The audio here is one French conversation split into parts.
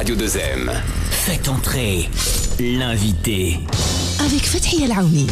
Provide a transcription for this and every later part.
Radio 2M. Faites entrer l'invité. Avec Fathia Al-Aouni.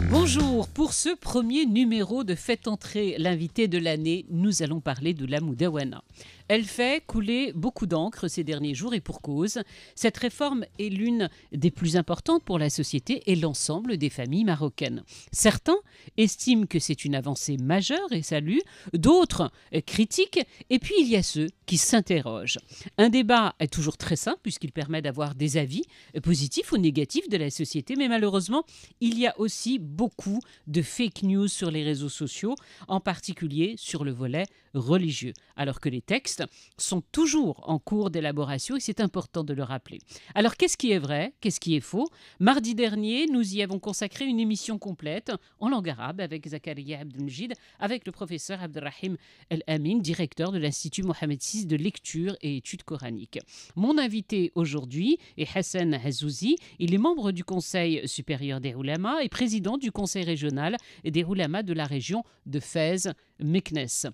Bonjour, pour ce premier numéro de Faites entrer l'invité de l'année, nous allons parler de la Moudawana. Elle fait couler beaucoup d'encre ces derniers jours et pour cause. Cette réforme est l'une des plus importantes pour la société et l'ensemble des familles marocaines. Certains estiment que c'est une avancée majeure et saluent, d'autres critiquent et puis il y a ceux qui s'interrogent. Un débat est toujours très sain puisqu'il permet d'avoir des avis positifs ou négatifs de la société, mais malheureusement, il y a aussi beaucoup de fake news sur les réseaux sociaux, en particulier sur le volet religieux, alors que les textes sont toujours en cours d'élaboration et c'est important de le rappeler. Alors qu'est-ce qui est vrai, qu'est-ce qui est faux? Mardi dernier, nous y avons consacré une émission complète en langue arabe avec Zakaria Abdelmjid, avec le professeur Abdelrahim El-Amin, directeur de l'Institut Mohamed VI de lecture et études coraniques. Mon invité aujourd'hui est Hassan Hazouzi. Il est membre du Conseil supérieur des Oulémas et président du Conseil régional des Oulémas de la région de Fès-Meknès.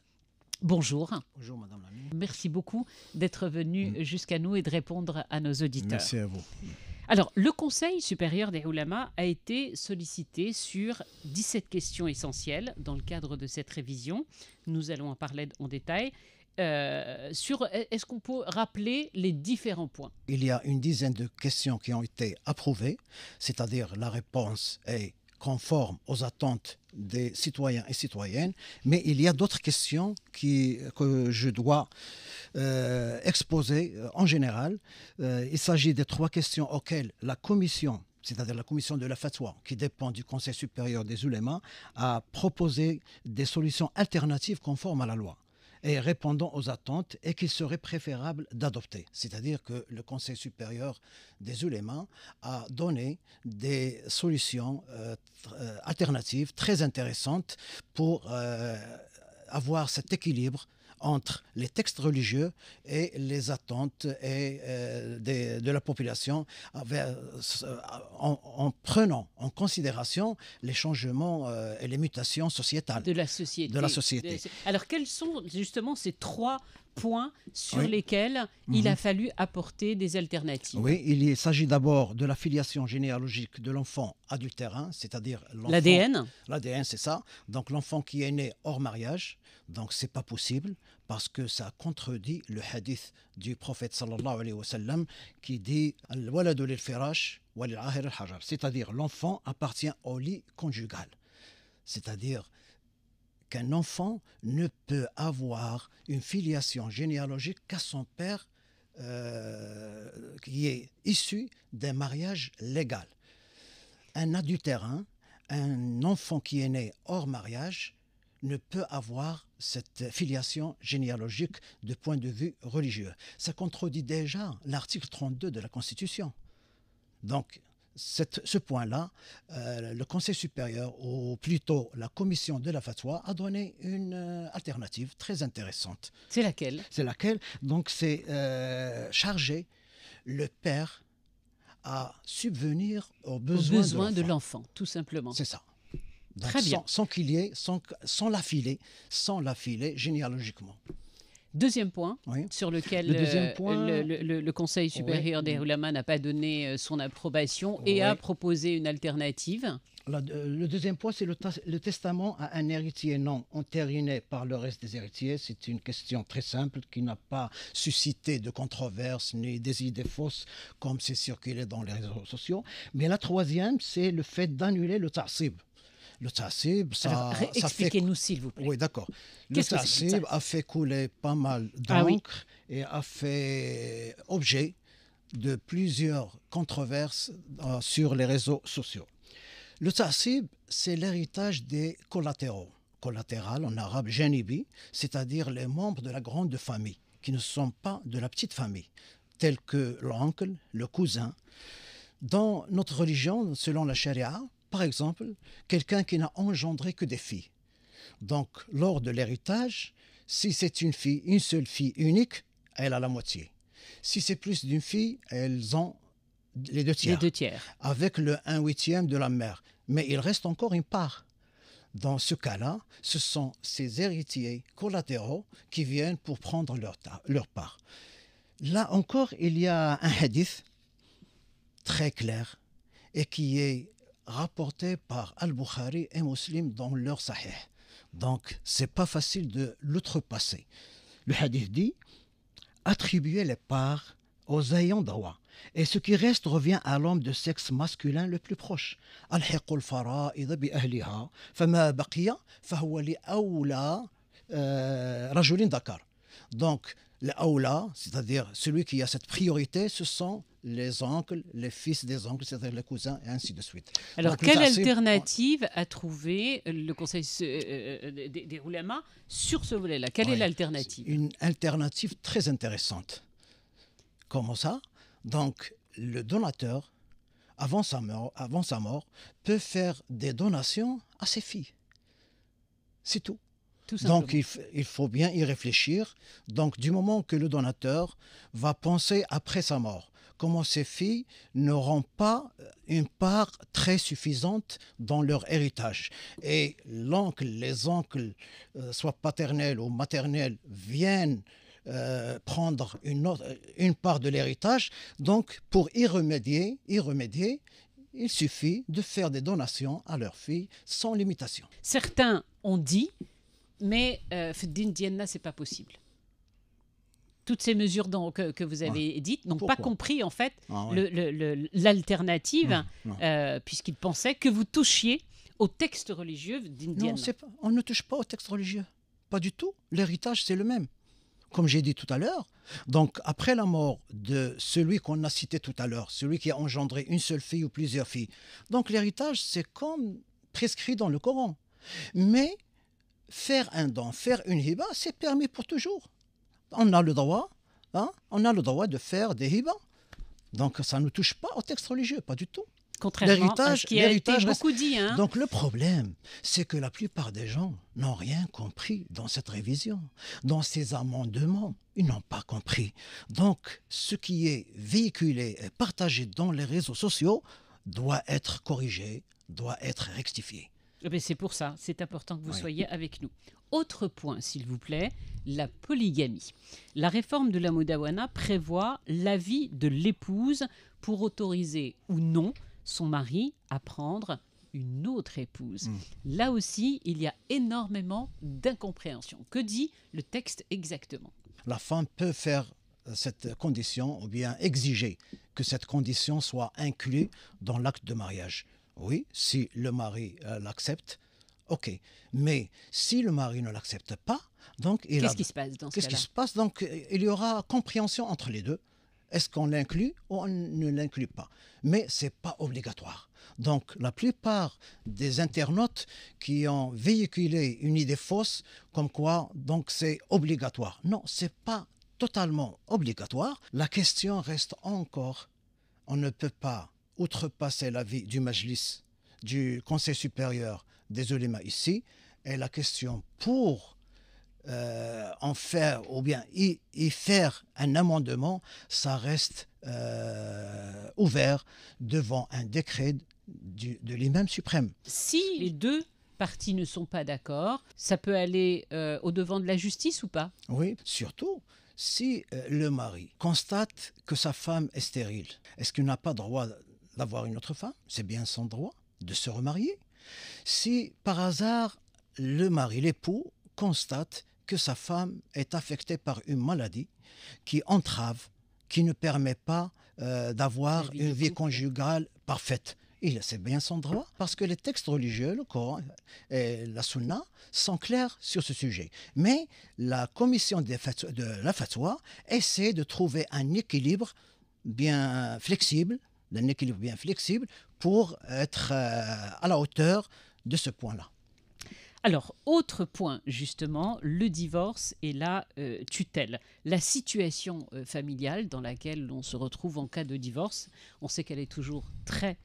Bonjour. Bonjour Madame Lamy. Merci beaucoup d'être venu jusqu'à nous et de répondre à nos auditeurs. Merci à vous. Alors, le Conseil supérieur des Oulémas a été sollicité sur 17 questions essentielles dans le cadre de cette révision. Nous allons en parler en détail. Est-ce qu'on peut rappeler les différents points? Il y a une dizaine de questions qui ont été approuvées, c'est-à-dire la réponse est conforme aux attentes des citoyens et citoyennes, mais il y a d'autres questions que je dois exposer en général. Il s'agit des 3 questions auxquelles la commission, c'est-à-dire la commission de la fatwa, qui dépend du Conseil supérieur des oulémas, a proposé des solutions alternatives conformes à la loi et répondant aux attentes et qu'il serait préférable d'adopter. C'est-à-dire que le Conseil supérieur des oulémas a donné des solutions alternatives très intéressantes pour avoir cet équilibre entre les textes religieux et les attentes de la population en prenant en considération les changements et les mutations sociétales de la société. Alors, quels sont justement ces 3 points sur lesquels il a fallu apporter des alternatives? Oui, il s'agit d'abord de la filiation généalogique de l'enfant adultérin, c'est-à-dire l'ADN. L'ADN, c'est ça. Donc l'enfant qui est né hors mariage, donc c'est pas possible parce que ça contredit le hadith du prophète sallallahu alayhi wa sallam qui dit al-waladu lil-firash wa lil-ahir al-hajar, c'est-à-dire l'enfant appartient au lit conjugal. C'est-à-dire qu'un enfant ne peut avoir une filiation généalogique qu'à son père qui est issu d'un mariage légal. Un adultérin, un enfant qui est né hors mariage, ne peut avoir cette filiation généalogique de point de vue religieux. Ça contredit déjà l'article 32 de la Constitution. Donc, ce point-là, le Conseil supérieur, ou plutôt la commission de la fatwa, a donné une alternative très intéressante. C'est laquelle? C'est laquelle? Donc, c'est charger le père à subvenir aux besoins de l'enfant, tout simplement. C'est ça. Donc, très bien. Sans l'affiler généalogiquement. Deuxième point, oui. Sur lequel le Conseil supérieur des Oulémas n'a pas donné son approbation et a proposé une alternative. Le deuxième point, c'est le testament à un héritier non entériné par le reste des héritiers. C'est une question très simple qui n'a pas suscité de controverses ni des idées fausses comme c'est circulé dans les réseaux sociaux. Mais la troisième, c'est le fait d'annuler le ta'sib. Le ta'sib, expliquez-nous s'il vous plaît. Oui, d'accord. Le ta'sib a fait couler pas mal d'encre et a fait objet de plusieurs controverses sur les réseaux sociaux. Le ta'sib, c'est l'héritage des collatéraux. Collatéral en arabe, janibi, c'est-à-dire les membres de la grande famille, qui ne sont pas de la petite famille, tels que l'oncle, le cousin. Dans notre religion, selon la charia, par exemple, quelqu'un qui n'a engendré que des filles. Donc, lors de l'héritage, si c'est une fille, une seule fille unique, elle a la moitié. Si c'est plus d'une fille, elles ont les 2 tiers. Les 2 tiers. Avec le 1/8 de la mère. Mais il reste encore une part. Dans ce cas-là, ce sont ces héritiers collatéraux qui viennent pour prendre leur part. Là encore, il y a un hadith très clair et qui est rapporté par Al-Bukhari et Muslim dans leur Sahih. Donc, c'est pas facile de l'outrepasser. Le hadith dit « Attribuez les parts aux ayants droit. Et ce qui reste revient à l'homme de sexe masculin le plus proche. Al-hiqul fara'id bi ahliha, fama baqiya, fahuwa li awla rajulin dakar. » Donc, le aoula, c'est-à-dire celui qui a cette priorité, ce sont les oncles, les fils des oncles, c'est-à-dire les cousins, et ainsi de suite. Alors, donc, quelle alternative a trouvé le Conseil des Oulémas sur ce volet-là? Quelle est l'alternative? Une alternative très intéressante. Comment ça? Donc, le donateur, avant sa mort, peut faire des donations à ses filles. C'est tout. Donc, il faut bien y réfléchir. Donc, du moment que le donateur va penser après sa mort, comment ces filles n'auront pas une part très suffisante dans leur héritage. Et les oncles, soit paternels ou maternels, viennent prendre une part de l'héritage. Donc, pour y remédier, il suffit de faire des donations à leurs filles sans limitation. Certains ont dit, mais Fiddin Diana, ce n'est pas possible. Toutes ces mesures que vous avez dites n'ont pas compris en fait l'alternative, puisqu'ils pensaient que vous touchiez au texte religieux d'Indiana. Non, on ne touche pas au texte religieux. Pas du tout. L'héritage, c'est le même. Comme j'ai dit tout à l'heure, donc après la mort de celui qu'on a cité tout à l'heure, celui qui a engendré une seule fille ou plusieurs filles, donc l'héritage, c'est comme prescrit dans le Coran. Mais faire un don, faire une hiba, c'est permis pour toujours. On a le droit, de faire des hibas. Donc ça ne touche pas au texte religieux, pas du tout. Contrairement à ce qui a été beaucoup dit. Donc le problème, c'est que la plupart des gens n'ont rien compris dans cette révision, dans ces amendements. Ils n'ont pas compris. Donc ce qui est véhiculé et partagé dans les réseaux sociaux doit être corrigé, doit être rectifié. C'est pour ça, c'est important que vous soyez avec nous. Autre point, s'il vous plaît, la polygamie. La réforme de la Mudawana prévoit l'avis de l'épouse pour autoriser ou non son mari à prendre une autre épouse. Là aussi, il y a énormément d'incompréhension. Que dit le texte exactement? La femme peut faire cette condition ou bien exiger que cette condition soit inclue dans l'acte de mariage. Oui, si le mari l'accepte, ok. Mais si le mari ne l'accepte pas, donc qu'est-ce qui se passe dans ce cas-là? Qu'est-ce qui se passe? Donc il y aura compréhension entre les deux. Est-ce qu'on l'inclut ou on ne l'inclut pas? Mais ce n'est pas obligatoire. Donc la plupart des internautes qui ont véhiculé une idée fausse comme quoi donc c'est obligatoire. Non, ce n'est pas totalement obligatoire. La question reste encore, on ne peut pas outrepasser l'avis du Majlis, du Conseil supérieur des oulémas ici, et la question pour en faire ou bien y faire un amendement, ça reste ouvert devant un décret de l'imam suprême. Si les deux parties ne sont pas d'accord, ça peut aller au-devant de la justice ou pas? Oui, surtout si le mari constate que sa femme est stérile. Est-ce qu'il n'a pas droit d'avoir une autre femme? C'est bien son droit de se remarier. Si par hasard le mari, l'époux, constate que sa femme est affectée par une maladie qui entrave, qui ne permet pas d'avoir une vie conjugale parfaite, c'est bien son droit, parce que les textes religieux, le Coran et la Sunna, sont clairs sur ce sujet. Mais la commission de la fatwa essaie de trouver un équilibre bien flexible, pour être à la hauteur de ce point-là. Alors, autre point, justement, le divorce et la tutelle. La situation familiale dans laquelle on se retrouve en cas de divorce, on sait qu'elle est toujours très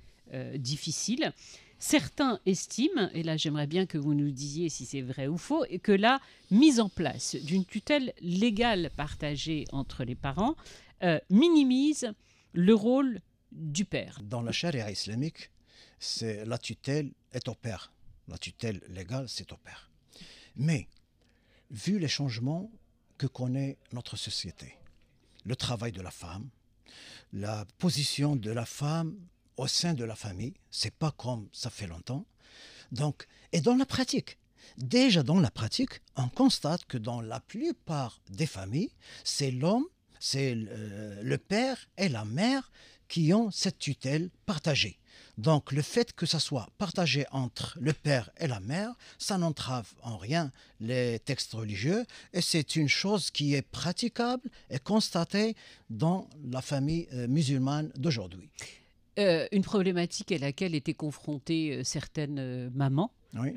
difficile. Certains estiment, et là j'aimerais bien que vous nous disiez si c'est vrai ou faux, que la mise en place d'une tutelle légale partagée entre les parents minimise le rôle du père. Dans la charia islamique, la tutelle est au père. La tutelle légale, c'est au père. Mais, vu les changements que connaît notre société, le travail de la femme, la position de la femme au sein de la famille. C'est pas comme ça fait longtemps. Donc, et dans la pratique, déjà dans la pratique, on constate que dans la plupart des familles, c'est l'homme, c'est le père et la mère qui ont cette tutelle partagée. Donc le fait que ça soit partagé entre le père et la mère, ça n'entrave en rien les textes religieux et c'est une chose qui est praticable et constatée dans la famille musulmane d'aujourd'hui. Une problématique à laquelle étaient confrontées certaines mamans Oui.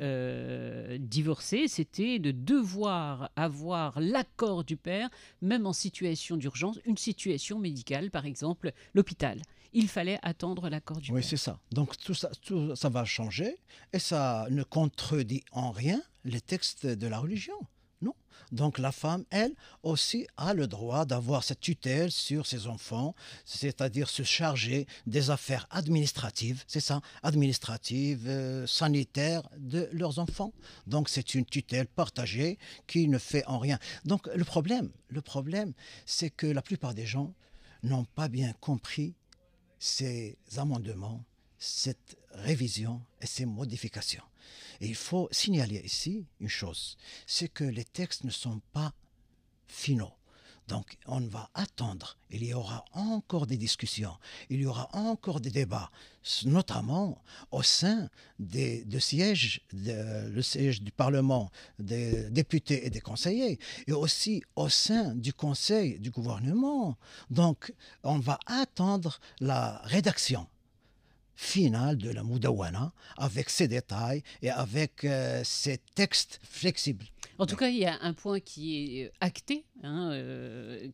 divorcées, c'était de devoir avoir l'accord du père, même en situation d'urgence, une situation médicale, par exemple l'hôpital. Il fallait attendre l'accord du Oui, père. c'est ça. Donc tout ça va changer et ça ne contredit en rien les textes de la religion. Non. Donc la femme, elle, aussi a le droit d'avoir cette tutelle sur ses enfants, c'est-à-dire se charger des affaires administratives, c'est ça, administratives, sanitaires de leurs enfants. Donc c'est une tutelle partagée qui ne fait en rien. Donc le problème, c'est que la plupart des gens n'ont pas bien compris ces amendements, cette révision et ces modifications. Et il faut signaler ici une chose, c'est que les textes ne sont pas finaux. Donc on va attendre, il y aura encore des discussions, il y aura encore des débats, notamment au sein le siège du Parlement, des députés et des conseillers, et aussi au sein du Conseil du gouvernement. Donc on va attendre la rédaction finale de la Moudawana avec ses détails et avec ses textes flexibles. En tout cas, il y a un point qui est acté,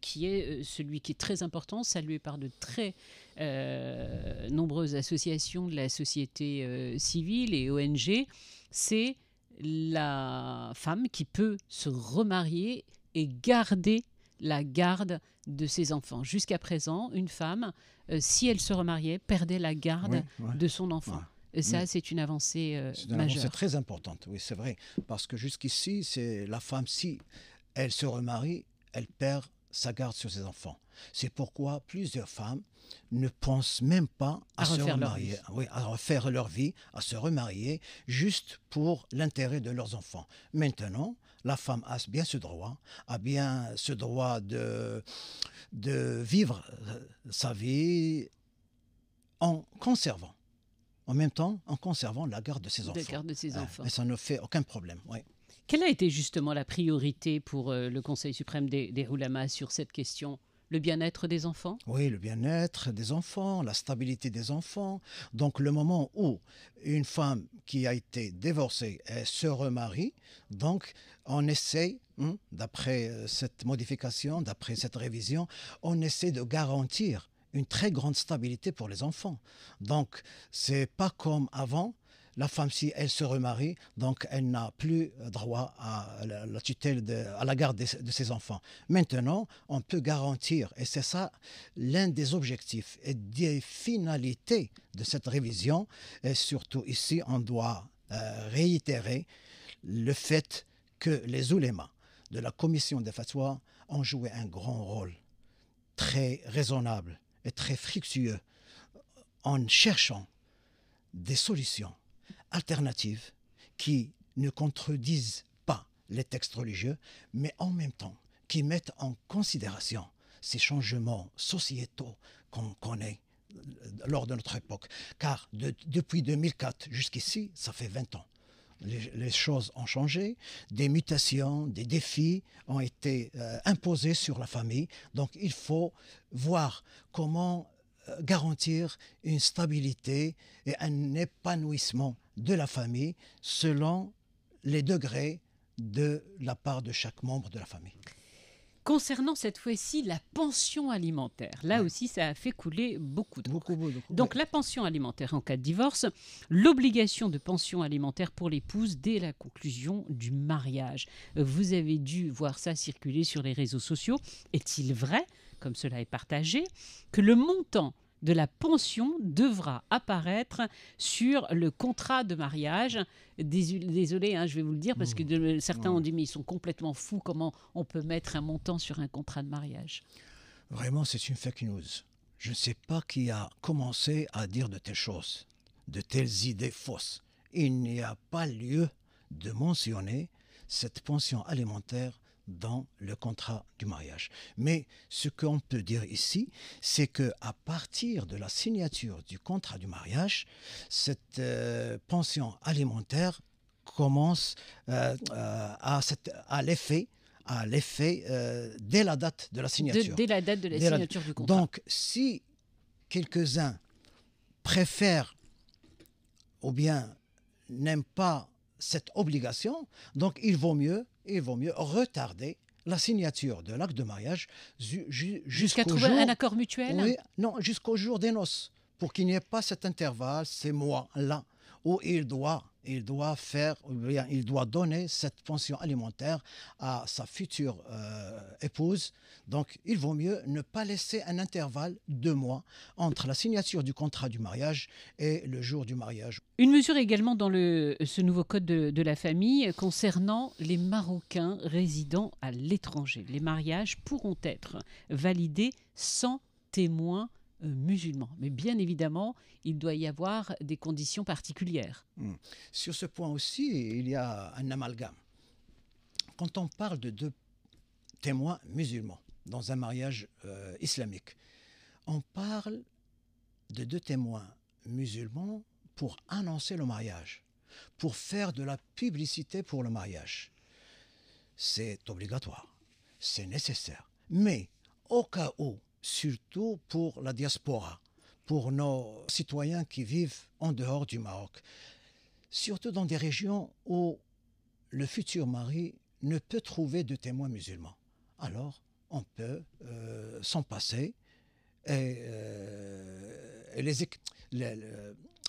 qui est celui qui est très important, salué par de très nombreuses associations de la société civile et ONG, c'est la femme qui peut se remarier et garder la garde de ses enfants. Jusqu'à présent, une femme, si elle se remariait, perdait la garde de son enfant. Et ça, c'est une avancée c'est une majeure. avancée très importante, oui, c'est vrai. Parce que jusqu'ici, c'est la femme, si elle se remarie, elle perd sa garde sur ses enfants. C'est pourquoi plusieurs femmes ne pensent même pas à se remarier, à refaire leur vie, à se remarier, juste pour l'intérêt de leurs enfants. Maintenant, la femme a bien ce droit, de vivre sa vie en conservant. En même temps, en conservant la garde de ses enfants. La garde de ses enfants. Et ça ne fait aucun problème. Oui. Quelle a été justement la priorité pour le Conseil suprême des Oulémas sur cette question ? Le bien-être des enfants ? Oui, le bien-être des enfants, la stabilité des enfants. Donc le moment où une femme qui a été divorcée se remarie, donc on essaie, d'après cette modification, d'après cette révision, on essaie de garantir une très grande stabilité pour les enfants. Donc, c'est pas comme avant. La femme, si elle se remarie, donc elle n'a plus droit à la tutelle, à la garde de ses enfants. Maintenant, on peut garantir, et c'est ça l'un des objectifs et des finalités de cette révision, et surtout ici, on doit réitérer le fait que les oulémas de la commission des fatwas ont joué un grand rôle, très raisonnable et très fructueux en cherchant des solutions alternatives qui ne contredisent pas les textes religieux, mais en même temps qui mettent en considération ces changements sociétaux qu'on connaît lors de notre époque. Car depuis 2004 jusqu'ici, ça fait 20 ans. Les choses ont changé, des mutations, des défis ont été imposés sur la famille. Donc il faut voir comment garantir une stabilité et un épanouissement de la famille selon les degrés de la part de chaque membre de la famille. Concernant cette fois-ci la pension alimentaire, là aussi ça a fait couler beaucoup d'encre. Donc la pension alimentaire en cas de divorce, l'obligation de pension alimentaire pour l'épouse dès la conclusion du mariage. Vous avez dû voir ça circuler sur les réseaux sociaux. Est-il vrai, comme cela est partagé, que le montant de la pension devra apparaître sur le contrat de mariage? Désolé, je vais vous le dire, parce que certains ont dit, mais ils sont complètement fous, comment on peut mettre un montant sur un contrat de mariage? Vraiment, c'est une fake news. Je ne sais pas qui a commencé à dire de telles choses, de telles idées fausses. Il n'y a pas lieu de mentionner cette pension alimentaire dans le contrat du mariage. Mais ce qu'on peut dire ici, c'est qu'à partir de la signature du contrat du mariage, cette pension alimentaire commence à l'effet dès la date de la signature. Dès la date de la signature du contrat. Donc, si quelques-uns préfèrent ou bien n'aiment pas cette obligation, donc il vaut mieux retarder la signature de l'acte de mariage jusqu'à trouver un accord mutuel. Oui, non, jusqu'au jour des noces, pour qu'il n'y ait pas cet intervalle, ces mois-là, où il doit donner cette pension alimentaire à sa future épouse. Donc, il vaut mieux ne pas laisser un intervalle de 2 mois entre la signature du contrat du mariage et le jour du mariage. Une mesure également dans ce nouveau code de la famille concernant les Marocains résidant à l'étranger. Les mariages pourront être validés sans témoin musulmans. Mais bien évidemment, il doit y avoir des conditions particulières. Sur ce point aussi, il y a un amalgame. Quand on parle de 2 témoins musulmans dans un mariage islamique, on parle de 2 témoins musulmans pour annoncer le mariage, pour faire de la publicité pour le mariage. C'est obligatoire, c'est nécessaire. Mais au cas où, surtout pour la diaspora, pour nos citoyens qui vivent en dehors du Maroc, surtout dans des régions où le futur mari ne peut trouver de témoins musulmans. Alors, on peut s'en passer et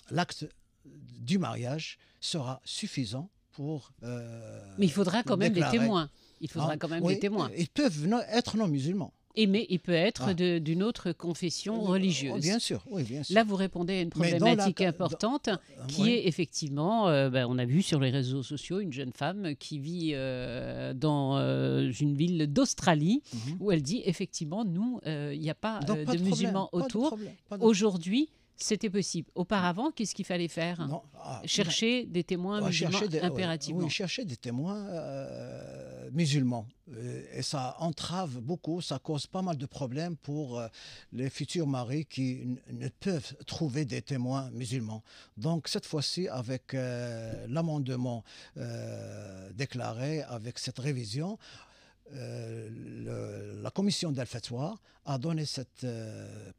l'acte du mariage sera suffisant pour mais il faudra quand même des témoins. Il faudra quand même des témoins. Ils peuvent être non musulmans. Mais il peut être d'une autre confession religieuse. Bien sûr, oui, bien sûr. Là, vous répondez à une problématique importante qui est effectivement, on a vu sur les réseaux sociaux une jeune femme qui vit dans une ville d'Australie où elle dit effectivement, nous, il n'y a pas de musulmans autour. Aujourd'hui, c'était possible. Auparavant, qu'est-ce qu'il fallait faire? Chercher des témoins musulmans impérativement. Oui, chercher des témoins musulmans. Et ça entrave beaucoup, ça cause pas mal de problèmes pour les futurs maris qui ne peuvent trouver des témoins musulmans. Donc cette fois-ci, avec l'amendement déclaré, avec cette révision, la commission d'Al-Fatwa a donné cette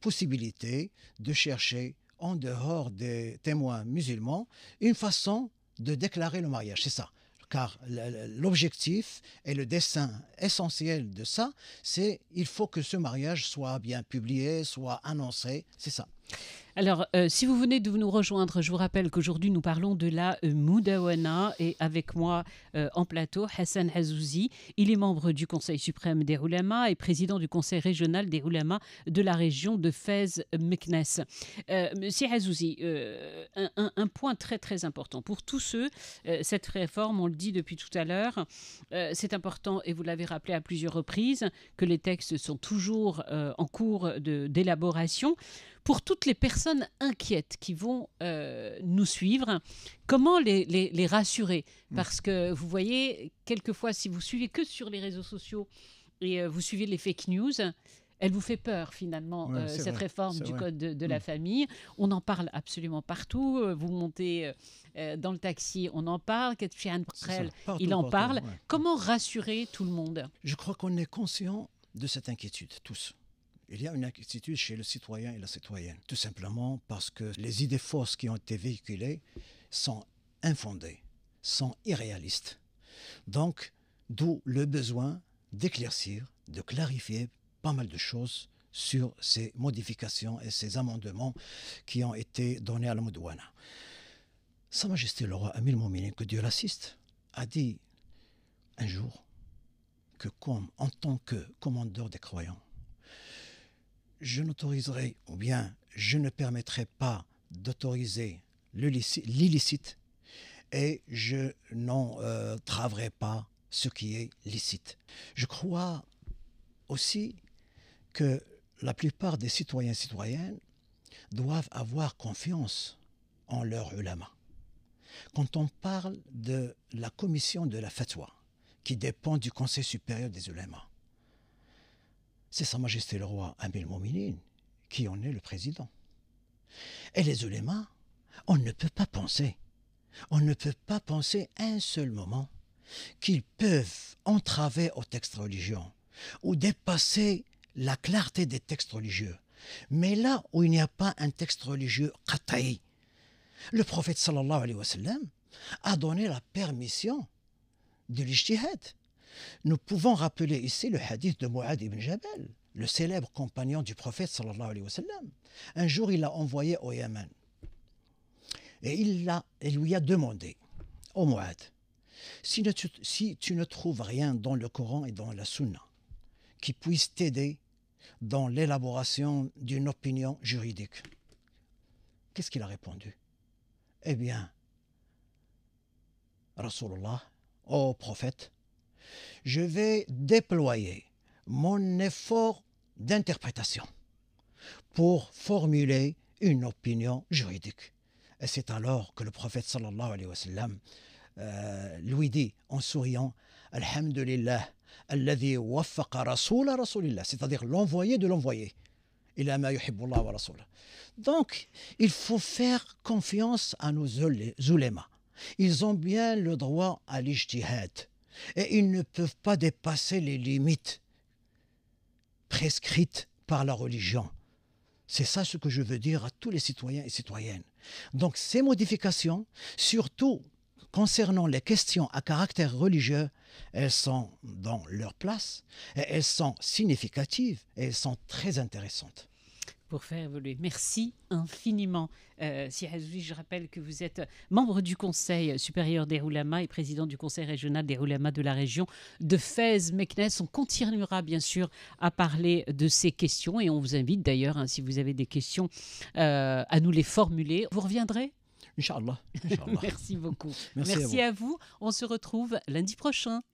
possibilité de chercher en dehors des témoins musulmans une façon de déclarer le mariage. C'est ça. Car l'objectif et le dessein essentiel de ça, c'est il faut que ce mariage soit bien publié, soit annoncé. C'est ça. Alors, si vous venez de nous rejoindre, je vous rappelle qu'aujourd'hui, nous parlons de la Moudawana et avec moi en plateau, Hassan Hazouzi. Il est membre du Conseil suprême des Oulémas et président du Conseil régional des Oulémas de la région de Fès-Meknès. Monsieur Hazouzi, un point très très important. Pour tous ceux, cette réforme, on le dit depuis tout à l'heure, c'est important, et vous l'avez rappelé à plusieurs reprises, que les textes sont toujours en cours d'élaboration. Pour toutes les personnes inquiètes qui vont nous suivre, comment les rassurer? Parce que vous voyez, quelquefois, si vous suivez que sur les réseaux sociaux et vous suivez les fake news, elle vous fait peur finalement, cette réforme du code de la famille. On en parle absolument partout. Vous montez dans le taxi, on en parle. Ketchian Prel, il en parle. Ouais. Comment rassurer tout le monde? Je crois qu'on est conscient de cette inquiétude, tous. Il y a une inquiétude chez le citoyen et la citoyenne, tout simplement parce que les idées fausses qui ont été véhiculées sont infondées, sont irréalistes. Donc, d'où le besoin d'éclaircir, de clarifier pas mal de choses sur ces modifications et ces amendements qui ont été donnés à la Moudawana. Sa Majesté le roi Amir Mouminin, que Dieu l'assiste, a dit un jour que en tant que commandeur des croyants, je n'autoriserai, ou bien je ne permettrai pas d'autoriser l'illicite et je n'entraverai pas ce qui est licite. Je crois aussi que la plupart des citoyens et citoyennes doivent avoir confiance en leurs ulama. Quand on parle de la commission de la fatwa, qui dépend du Conseil supérieur des ulémas, c'est Sa Majesté le roi Amir al-Mouminin qui en est le président. Et les ulémas, on ne peut pas penser un seul moment qu'ils peuvent entraver aux textes religieux ou dépasser la clarté des textes religieux. Mais là où il n'y a pas un texte religieux qat'i, le prophète sallallahu alayhi wa sallam a donné la permission de l'ijtihad. Nous pouvons rappeler ici le hadith de Mu'adh ibn Jabal, le célèbre compagnon du prophète sallallahu alayhi wa sallam. Un jour, il l'a envoyé au Yémen et il lui a demandé: ô Mu'adh, si tu ne trouves rien dans le Coran et dans la Sunna qui puisse t'aider dans l'élaboration d'une opinion juridique, qu'est-ce qu'il a répondu? Eh bien, Rasulullah, ô prophète, je vais déployer mon effort d'interprétation pour formuler une opinion juridique. Et c'est alors que le prophète sallallahu alayhi wa sallam lui dit en souriant: Alhamdulillah, alladhi waffaqa rasula rasulillah, c'est-à-dire l'envoyé de l'envoyé. Ila ma yuhibbullah wa rasulah. Donc, il faut faire confiance à nos ulémas. Ils ont bien le droit à l'ijtihad et ils ne peuvent pas dépasser les limites prescrites par la religion. C'est ça ce que je veux dire à tous les citoyens et citoyennes. Donc ces modifications, surtout concernant les questions à caractère religieux, elles sont dans leur place, et elles sont significatives et elles sont très intéressantes. Pour faire évoluer. Merci infiniment. Si Azoui, je rappelle que vous êtes membre du Conseil supérieur des Oulamas et président du Conseil régional des Oulamas de la région de Fès-Meknès. On continuera bien sûr à parler de ces questions et on vous invite d'ailleurs, si vous avez des questions, à nous les formuler. Vous reviendrez ? Inch'Allah. Merci beaucoup. Merci à vous. On se retrouve lundi prochain.